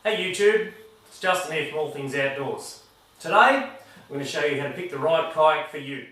Hey YouTube, it's Justin here from All Things Outdoors. Today, I'm going to show you how to pick the right kayak for you.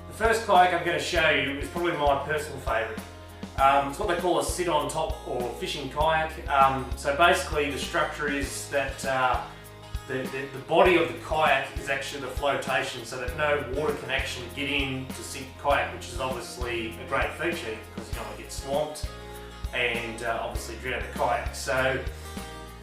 The first kayak I'm going to show you is probably my personal favourite. It's what they call a sit-on-top or fishing kayak. So basically the structure is that the body of the kayak is actually the flotation, so that no water can actually get in to sink the kayak, which is obviously a great feature because you don't want to get swamped and obviously drown the kayak. So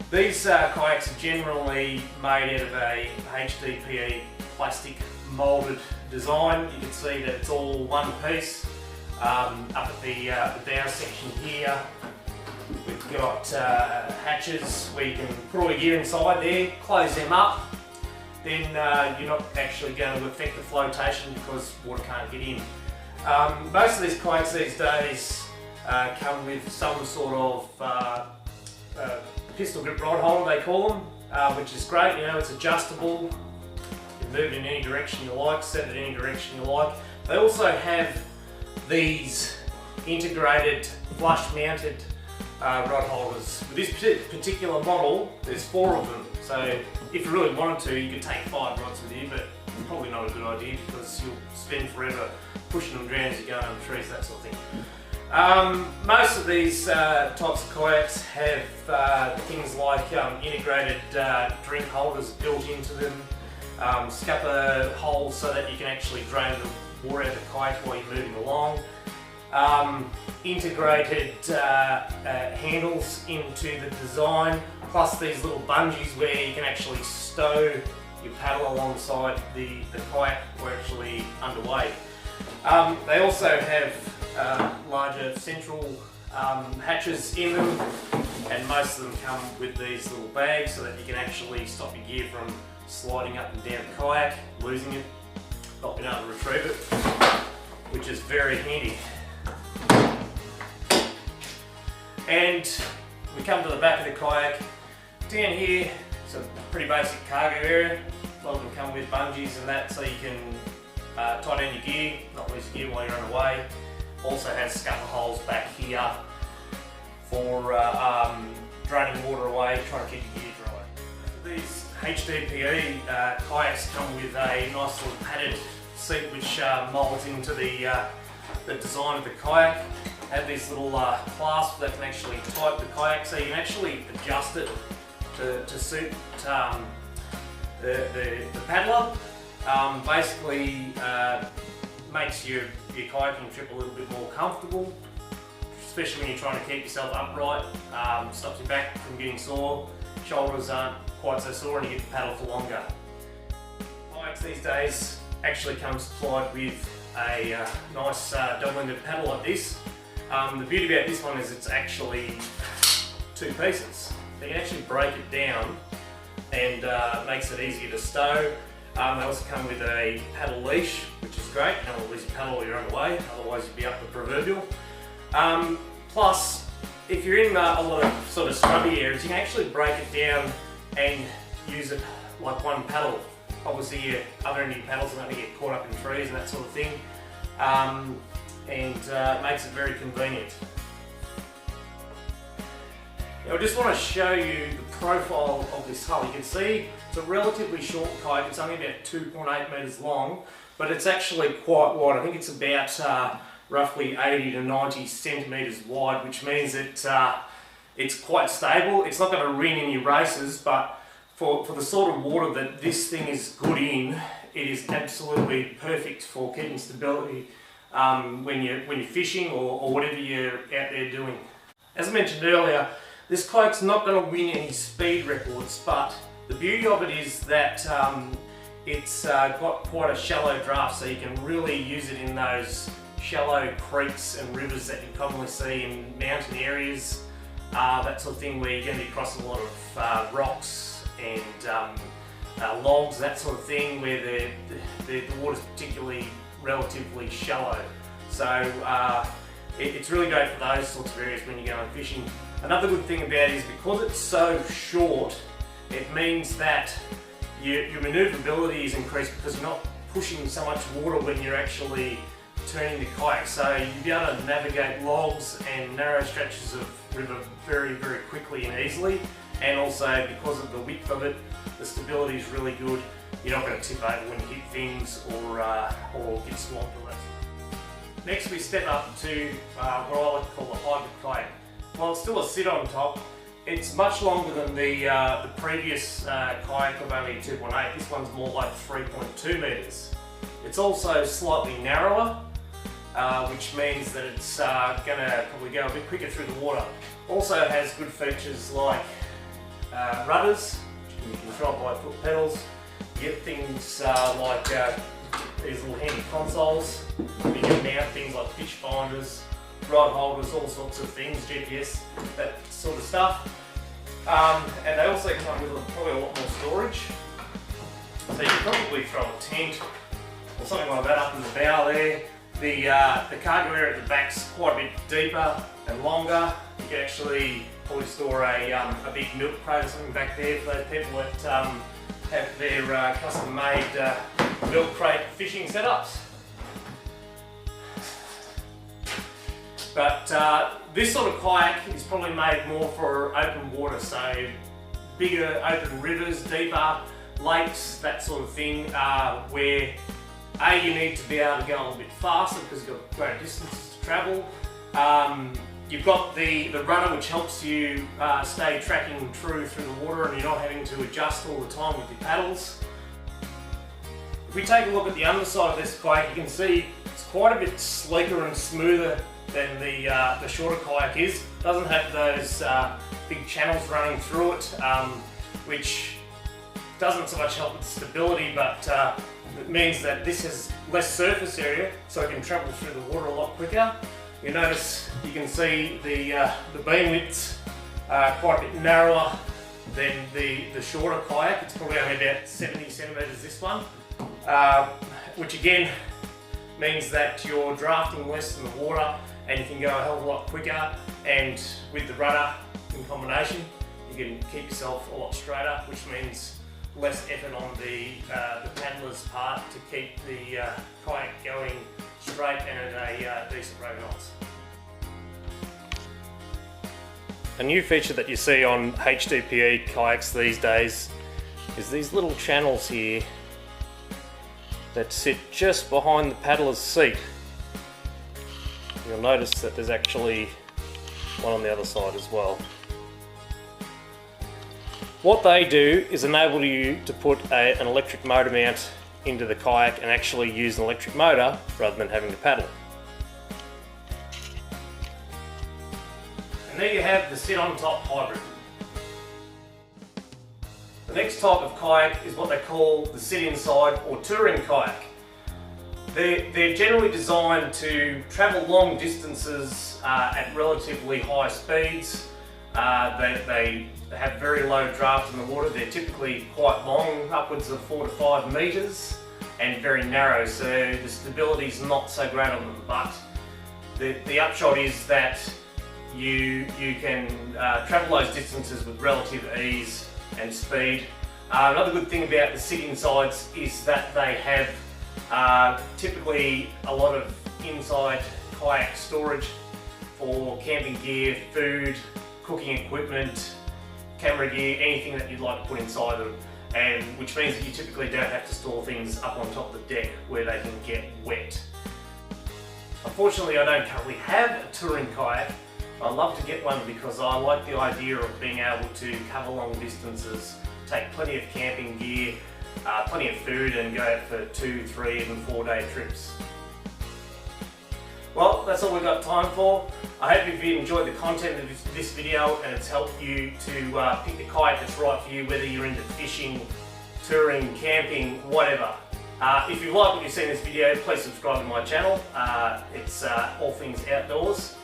these kayaks are generally made out of a HDPE plastic moulded design. You can see that it's all one piece. Up at the bow section here, we've got hatches where you can put all your gear inside there, close them up, then you're not actually going to affect the flotation because water can't get in. Most of these kayaks these days come with some sort of pistol grip rod holder, they call them, which is great. You know, it's adjustable, you can move it in any direction you like, set it in any direction you like. They also have these integrated flush mounted rod holders. With this particular model, there's 4 of them, so if you really wanted to, you could take 5 rods with you, but it's probably not a good idea because you'll spend forever pushing them down as you go over the trees, that sort of thing. Most of these types of kayaks have things like integrated drink holders built into them, scupper holes so that you can actually drain the water out of the kayak while you're moving along, integrated handles into the design, plus these little bungees where you can actually stow your paddle alongside the kayak while you're actually underway. They also have larger central hatches in them, and most of them come with these little bags so that you can actually stop your gear from sliding up and down the kayak, losing it, not being able to retrieve it, which is very handy. And we come to the back of the kayak. Down here, it's a pretty basic cargo area. A lot of them come with bungees and that, so you can tie down your gear, not lose your gear while you're on the way. Also has scupper holes back here for draining water away, trying to keep your gear dry. These HDPE kayaks come with a nice little padded seat which moulds into the design of the kayak. Have these little clasps that can actually tighten the kayak, so you can actually adjust it to suit the paddler. Basically makes your kayaking trip a little bit more comfortable, especially when you're trying to keep yourself upright. Stops your back from getting sore, shoulders aren't quite so sore, and you get to paddle for longer. Kayaks these days actually come supplied with a nice double-ended paddle like this. The beauty about this one is it's actually 2 pieces. So you can actually break it down and makes it easier to stow. They also come with a paddle leash, which is great. You don't want to lose your paddle while you're on the way, otherwise you'd be up the proverbial. Plus, if you're in a lot of sort of scrubby areas, you can actually break it down and use it like one paddle. Obviously your other end of your paddles are going to get caught up in trees and that sort of thing, and makes it very convenient. Now I just want to show you the profile of this hull. You can see it's a relatively short kayak, it's only about 2.8 metres long, but it's actually quite wide. I think it's about roughly 80 to 90 centimetres wide, which means that it's quite stable. It's not going to win any races, but for the sort of water that this thing is good in, it is absolutely perfect for keeping stability when you're fishing or whatever you're out there doing. As I mentioned earlier, this kayak's not going to win any speed records, but the beauty of it is that it's got quite a shallow draft, so you can really use it in those shallow creeks and rivers that you commonly see in mountain areas, that sort of thing, where you're going to be crossing a lot of rocks and logs, that sort of thing, where the water's particularly relatively shallow. So it's really great for those sorts of areas when you're going fishing. Another good thing about it is because it's so short, it means that your manoeuvrability is increased because you're not pushing so much water when you're actually turning the kayak. So you'll be able to navigate logs and narrow stretches of river very, very quickly and easily. And also because of the width of it, the stability is really good. You're not going to tip over when you hit things or get swamped or that. Next we step up to what I like to call a hybrid kayak. While it's still a sit on top, it's much longer than the previous kayak of only 2.8. This one's more like 3.2 metres. It's also slightly narrower, which means that it's going to probably go a bit quicker through the water. Also has good features like rudders, which can be controlled by foot pedals. You get things like these little handy consoles. You can mount things like fish finders, rod holders, all sorts of things, GPS, that sort of stuff. And they also come with probably a lot more storage. So you can probably throw a tent or something like that up in the bow there. The cargo area at the back's quite a bit deeper and longer. You can actually probably store a big milk crate or something back there for those people that have their custom-made milk crate fishing setups. But this sort of kayak is probably made more for open water, so bigger open rivers, deeper lakes, that sort of thing, where you need to be able to go a little bit faster because you've got greater distances to travel. You've got the rudder, which helps you stay tracking true through the water, and you're not having to adjust all the time with your paddles. If we take a look at the underside of this kayak, you can see it's quite a bit sleeker and smoother than the shorter kayak is. It doesn't have those big channels running through it, which doesn't so much help with stability, but it means that this has less surface area, so it can travel through the water a lot quicker. You notice you can see the beam widths are quite a bit narrower than the shorter kayak. It's probably only about 70 centimetres this one, which again means that you're drafting less in the water and you can go a hell of a lot quicker, and with the rudder in combination you can keep yourself a lot straighter, which means less effort on the paddler's part to keep the kayak going straight and at a decent rate of knots. A new feature that you see on HDPE kayaks these days is these little channels here that sit just behind the paddler's seat. You'll notice that there's actually one on the other side as well. What they do is enable you to put an electric motor mount into the kayak and actually use an electric motor rather than having to paddle. And there you have the sit-on-top hybrid. The next type of kayak is what they call the sit-inside or touring kayak. They're generally designed to travel long distances at relatively high speeds. They have very low draft in the water. They're typically quite long, upwards of 4 to 5 metres, and very narrow, so the stability is not so great on them. But the upshot is that you can travel those distances with relative ease and speed. Another good thing about the sit-insides is that they have typically a lot of inside kayak storage for camping gear, food, cooking equipment, camera gear, anything that you'd like to put inside them, and which means that you typically don't have to store things up on top of the deck where they can get wet. Unfortunately, I don't currently have a touring kayak. I'd love to get one because I like the idea of being able to cover long distances, take plenty of camping gear, plenty of food, and go out for 2, 3, even 4 day trips. Well, that's all we've got time for. I hope you've enjoyed the content of this video and it's helped you to pick the kayak that's right for you, whether you're into fishing, touring, camping, whatever. If you like what you've seen in this video, please subscribe to my channel. It's all things outdoors,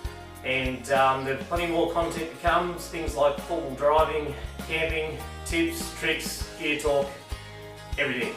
and there's plenty more content to come, things like four-wheel driving, camping, tips, tricks, gear talk, everything.